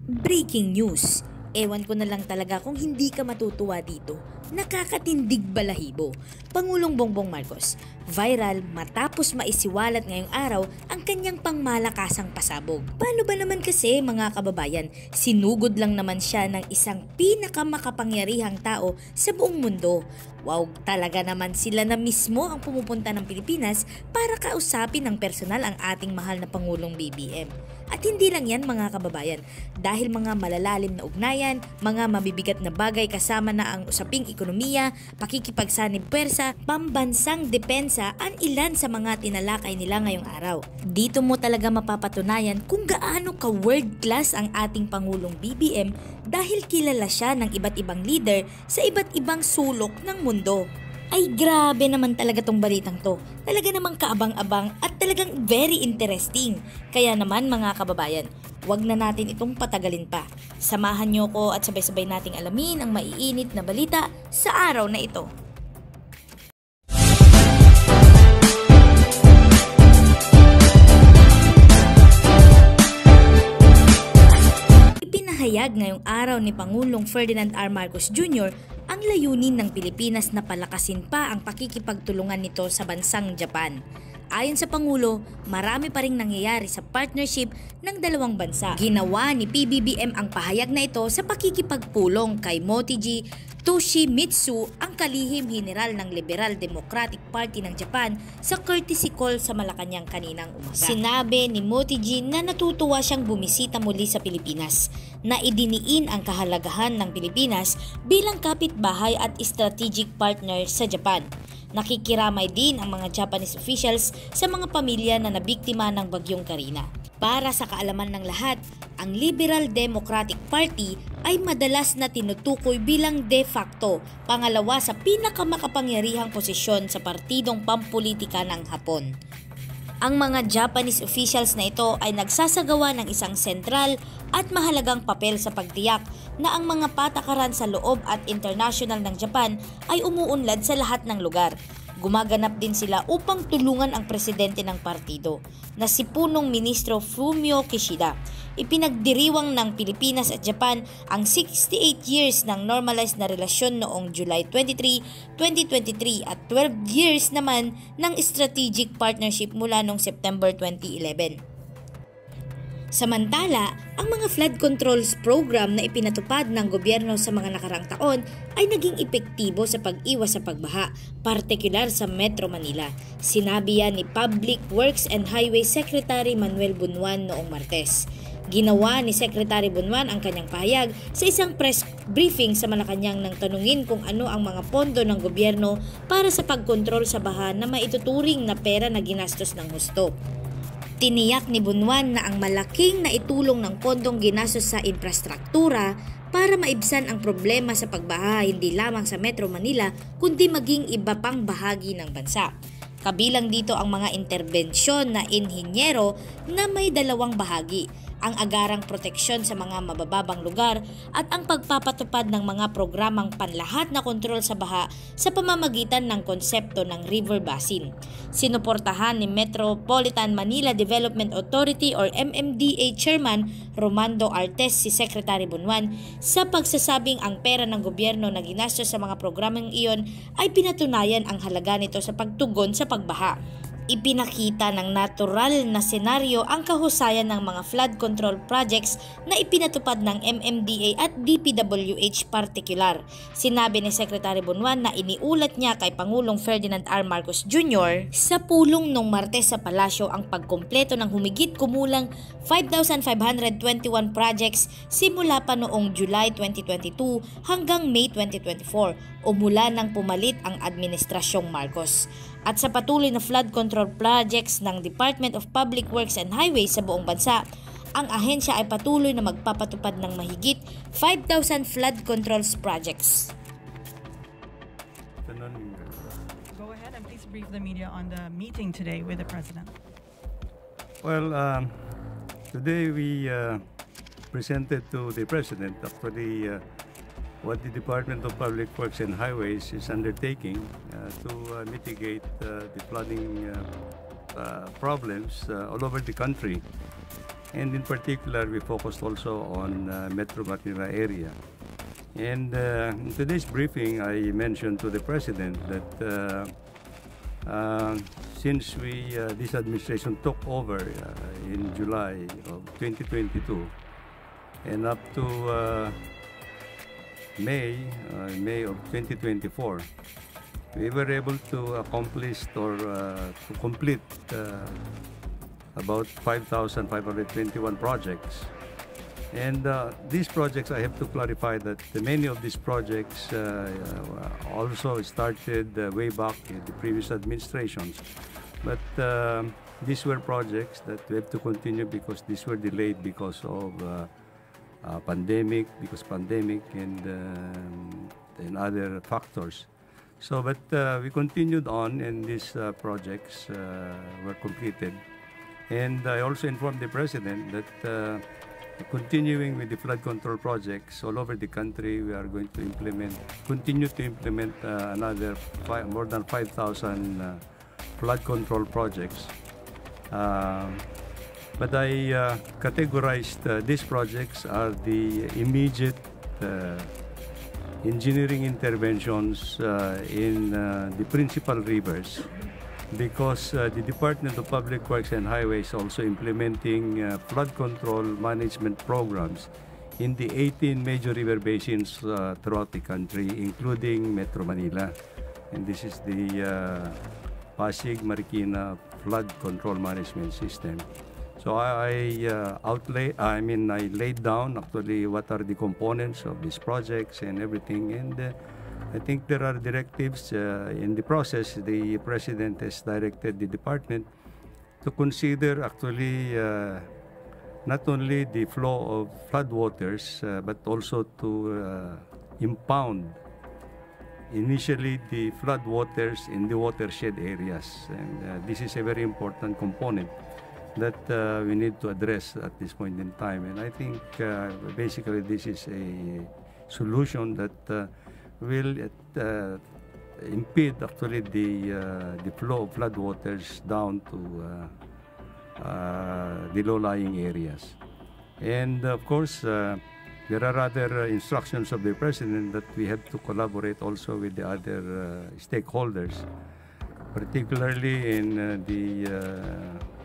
Breaking news! Ewan ko na lang talaga kung hindi ka matutuwa dito. Nakakatindig balahibo. Pangulong Bongbong Marcos, viral matapos maisiwalat ngayong araw ang kanyang pangmalakasang pasabog. Paano ba naman kasi mga kababayan, sinugod lang naman siya ng isang pinakamakapangyarihang tao sa buong mundo. Wow, talaga naman sila na mismo ang pumupunta ng Pilipinas para kausapin ng personal ang ating mahal na Pangulong BBM. At hindi lang yan mga kababayan, dahil mga malalalim na ugnayan, mga mabibigat na bagay kasama na ang usaping ekonomiya, pakikipagsanib pwersa, pambansang depensa ang ilan sa mga tinalakay nila ngayong araw. Dito mo talaga mapapatunayan kung gaano ka world class ang ating Pangulong BBM dahil kilala siya ng iba't ibang leader sa iba't ibang sulok ng mundo. Ay grabe naman talaga tong balitang to. Talaga namang kaabang-abang at talagang very interesting. Kaya naman mga kababayan, wag na natin itong patagalin pa. Samahan niyo ko at sabay-sabay nating alamin ang maiinit na balita sa araw na ito. Ipinahayag ngayong araw ni Pangulong Ferdinand R. Marcos Jr. ang layunin ng Pilipinas na palakasin pa ang pakikipagtulungan nito sa bansang Japan. Ayon sa Pangulo, marami pa ring nangyayari sa partnership ng dalawang bansa. Ginawa ni PBBM ang pahayag na ito sa pakikipagpulong kay Motegi Toshimitsu, ang kalihim general ng Liberal Democratic Party ng Japan, sa courtesy call sa Malacanang kaninang umaga. Sinabi ni Motegi na natutuwa siyang bumisita muli sa Pilipinas, na idiniin ang kahalagahan ng Pilipinas bilang kapitbahay at strategic partner sa Japan. Nakikiramay din ang mga Japanese officials sa mga pamilya na nabiktima ng Bagyong Karina. Para sa kaalaman ng lahat, ang Liberal Democratic Party ay madalas na tinutukoy bilang de facto pangalawa sa pinakamakapangyarihang posisyon sa partidong pampolitika ng Hapon. Ang mga Japanese officials na ito ay nagsasagawa ng isang sentral at mahalagang papel sa pagtiyak na ang mga patakaran sa loob at international ng Japan ay umuunlad sa lahat ng lugar. Gumaganap din sila upang tulungan ang presidente ng partido na si Punong Ministro Fumio Kishida. Ipinagdiriwang ng Pilipinas at Japan ang 68 years ng normalized na relasyon noong July 23, 2023 at 12 years naman ng strategic partnership mula noong September 2011. Samantala, ang mga flood controls program na ipinatupad ng gobyerno sa mga nakaraang taon ay naging epektibo sa pag-iwas sa pagbaha, partikular sa Metro Manila. Sinabi yan ni Public Works and Highway Secretary Manuel Bunuan noong Martes. Ginawa ni Secretary Bunuan ang kanyang pahayag sa isang press briefing sa Malacanang nang tanungin kung ano ang mga pondo ng gobyerno para sa pagkontrol sa baha na maituturing na pera na ginastos ng husto. Tiniyak ni Bunuan na ang malaking naitulong ng pondong ginastos sa infrastruktura para maibsan ang problema sa pagbaha hindi lamang sa Metro Manila kundi maging iba pang bahagi ng bansa. Kabilang dito ang mga interbensyon na inhinyero na may dalawang bahagi, ang agarang proteksyon sa mga mabababang lugar at ang pagpapatupad ng mga programang panlahat na kontrol sa baha sa pamamagitan ng konsepto ng river basin. Sinuportahan ni Metropolitan Manila Development Authority or MMDA Chairman Romando Artes si Secretary Bunuan sa pagsasabing ang pera ng gobyerno na ginastos sa mga programang iyon ay pinatunayan ang halaga nito sa pagtugon sa pagbaha. Ipinakita ng natural na senaryo ang kahusayan ng mga flood control projects na ipinatupad ng MMDA at DPWH partikular. Sinabi ni Secretary Bunuan na iniulat niya kay Pangulong Ferdinand R. Marcos Jr. sa pulong nung Martes sa Palasyo ang pagkumpleto ng humigit kumulang 5,521 projects simula pa noong July 2022 hanggang May 2024 o mula nang pumalit ang Administrasyong Marcos. At sa patuloy na flood control projects ng Department of Public Works and Highways sa buong bansa, ang ahensya ay patuloy na magpapatupad ng mahigit 5,000 flood controls projects. Go ahead and please brief the media on the meeting today with the President. Well, today we presented to the President actually what the Department of Public Works and Highways is undertaking to mitigate the flooding problems all over the country. And in particular, we focused also on Metro Manila area. And in today's briefing, I mentioned to the President that since this administration took over in July of 2022 and up to May of 2024, we were able to accomplish or to complete about 5,521 projects. And these projects, I have to clarify that many of these projects also started way back in the previous administrations. But these were projects that we have to continue because these were delayed because of pandemic and other factors. So, but we continued on, and these projects were completed. And I also informed the President that continuing with the flood control projects all over the country, we are going to continue to implement more than 5,000 flood control projects. But I categorized these projects are the immediate engineering interventions in the principal rivers, because the Department of Public Works and Highways also implementing flood control management programs in the 18 major river basins throughout the country, including Metro Manila. And this is the Pasig Marikina Flood Control Management System. So I laid down actually what are the components of these projects and everything, and I think there are directives in the process. The President has directed the department to consider actually not only the flow of floodwaters, but also to impound initially the floodwaters in the watershed areas. And this is a very important component that we need to address at this point in time. And I think basically this is a solution that will impede actually the flow of floodwaters down to the low-lying areas. And of course, there are other instructions of the President that we have to collaborate also with the other stakeholders, particularly in the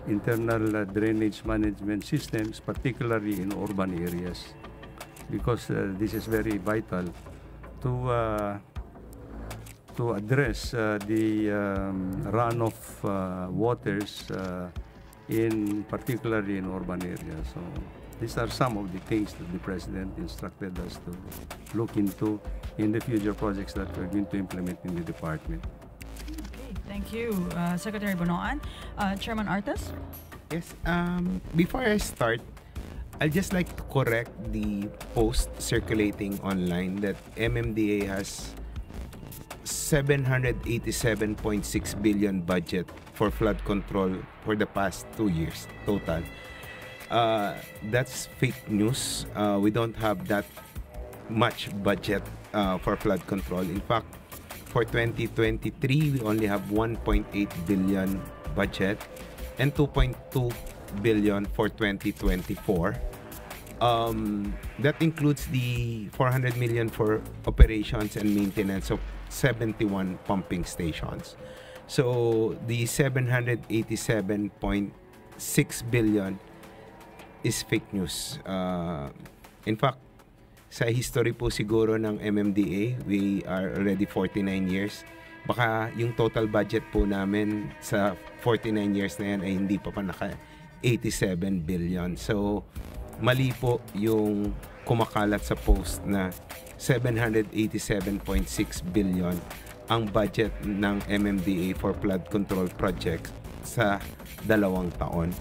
internal drainage management systems, particularly in urban areas, because this is very vital to address the runoff waters particularly in urban areas. So these are some of the things that the President instructed us to look into in the future projects that we're going to implement in the department. Okay, thank you, Secretary Bonoan. Chairman Artes? Yes, before I start, I'd just like to correct the post circulating online that MMDA has 787.6 billion budget for flood control for the past 2 years total. That's fake news. We don't have that much budget for flood control. In fact, for 2023, we only have 1.8 billion budget and 2.2 billion for 2024. That includes the 400 million for operations and maintenance of 71 pumping stations. So the 787.6 billion is fake news. In fact, sa history po siguro ng MMDA, we are already 49 years. Baka yung total budget po namin sa 49 years na yan ay hindi pa naka 87 billion. So, mali po yung kumakalat sa post na 787.6 billion ang budget ng MMDA for flood control projects sa 2 taon.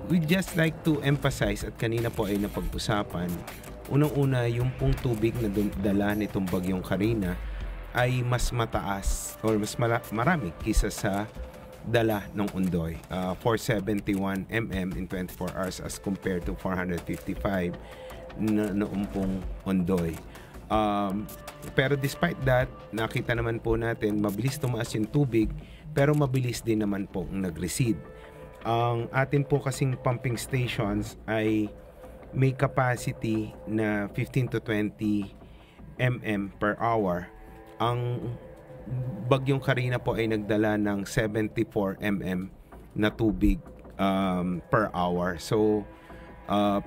We just like to emphasize, at kanina po ay napag-usapan, unang-una yung pong tubig na dala nitong bagyong Karina ay mas mataas or mas marami kisa sa dala ng Ondoy. 471 mm in 24 hours as compared to 455 noong pong Ondoy. Pero despite that, nakita naman po natin mabilis tumaas yung tubig pero mabilis din naman po nag-recede. Ang atin po kasing pumping stations ay may capacity na 15 to 20 mm per hour. Ang bagyong Karina po ay nagdala ng 74 mm na tubig per hour. So,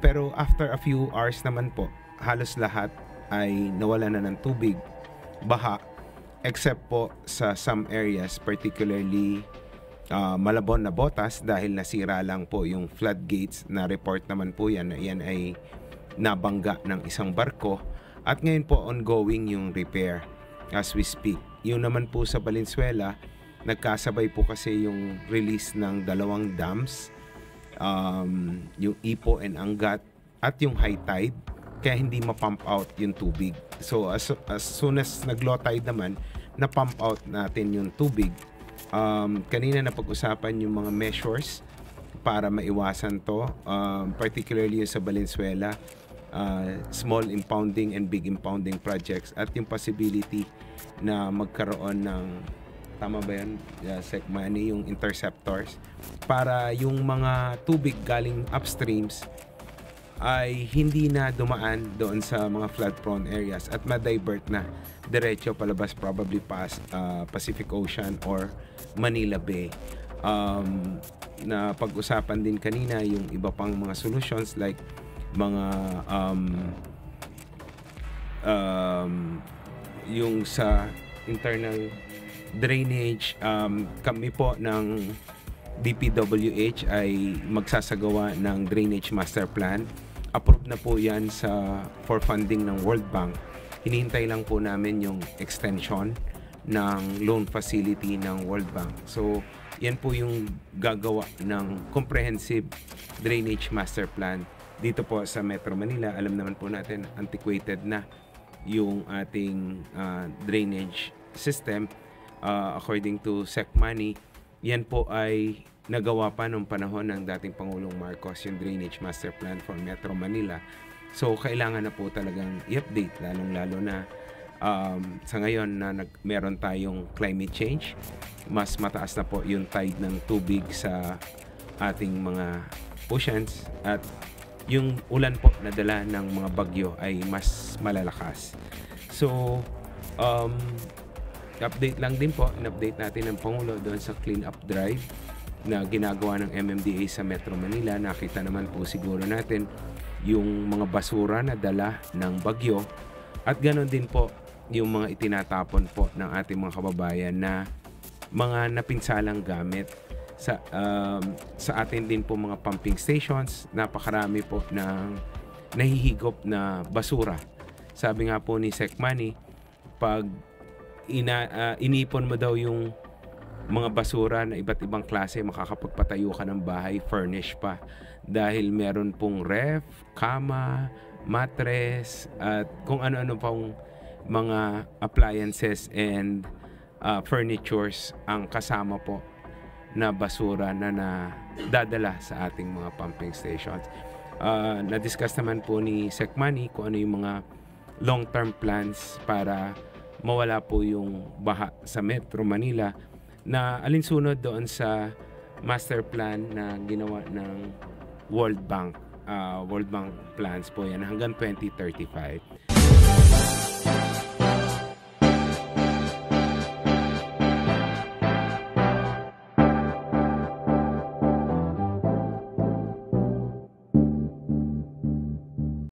pero after a few hours naman po, halos lahat ay nawala na ng tubig, baha, except po sa some areas, particularly Malabon na Botas, dahil nasira lang po yung floodgates. Na report naman po yan na yan ay nabangga ng isang barko, at ngayon po ongoing yung repair as we speak. Yung naman po sa Valenzuela, nagkasabay po kasi yung release ng dalawang dams, yung Ipo and Angat at yung high tide, kaya hindi ma-pump out yung tubig. So as soon as nag-low tide naman, na-pump out natin yung tubig. Kanina na pag-usapan yung mga measures para maiwasan to, particularly yung sa Valenzuela, small impounding and big impounding projects, at yung possibility na magkaroon ng, tama ba yan, SECMANI, yung interceptors, para yung mga tubig galing upstreams ay hindi na dumaan doon sa mga flood-prone areas at ma-divert na diretso palabas, probably past Pacific Ocean or Manila Bay. Na pag-usapan din kanina yung iba pang mga solutions like mga yung sa internal drainage. Kami po ng DPWH ay magsasagawa ng Drainage Master Plan. Approved na po yan for funding ng World Bank. Hinihintay lang po namin yung extension ng loan facility ng World Bank. So, yan po yung gagawa ng comprehensive Drainage Master Plan dito po sa Metro Manila. Alam naman po natin, antiquated na yung ating drainage system. According to SECMANI, yan po ay nagawa pa noong panahon ng dating Pangulong Marcos, yung Drainage Master Plan for Metro Manila. So, kailangan na po talagang i-update, lalong-lalo na sa ngayon na meron tayong climate change. Mas mataas na po yung tide ng tubig sa ating mga oceans, at yung ulan po na dala ng mga bagyo ay mas malalakas. So, update lang din po, in-update natin ng Pangulo doon sa clean up drive na ginagawa ng MMDA sa Metro Manila. Nakita naman po siguro natin yung mga basura na dala ng bagyo, at ganoon din po yung mga itinatapon po ng ating mga kababayan na mga napinsalang gamit sa atin din po mga pumping stations. Napakarami po ng nahihigop na basura. Sabi nga po ni SECMANI, pag inipon mo daw yung mga basura na iba't ibang klase, makakapagpatayo ka ng bahay, furnish pa. Dahil meron pong ref, kama, mattress, at kung ano-ano pang mga appliances and furnitures ang kasama po na basura na dadala sa ating mga pumping stations. Na-discuss naman po ni SECMANI kung ano yung mga long-term plans para mawala po yung baha sa Metro Manila, na alinsunod doon sa master plan na ginawa ng World Bank. World Bank plans po yan hanggang 2035.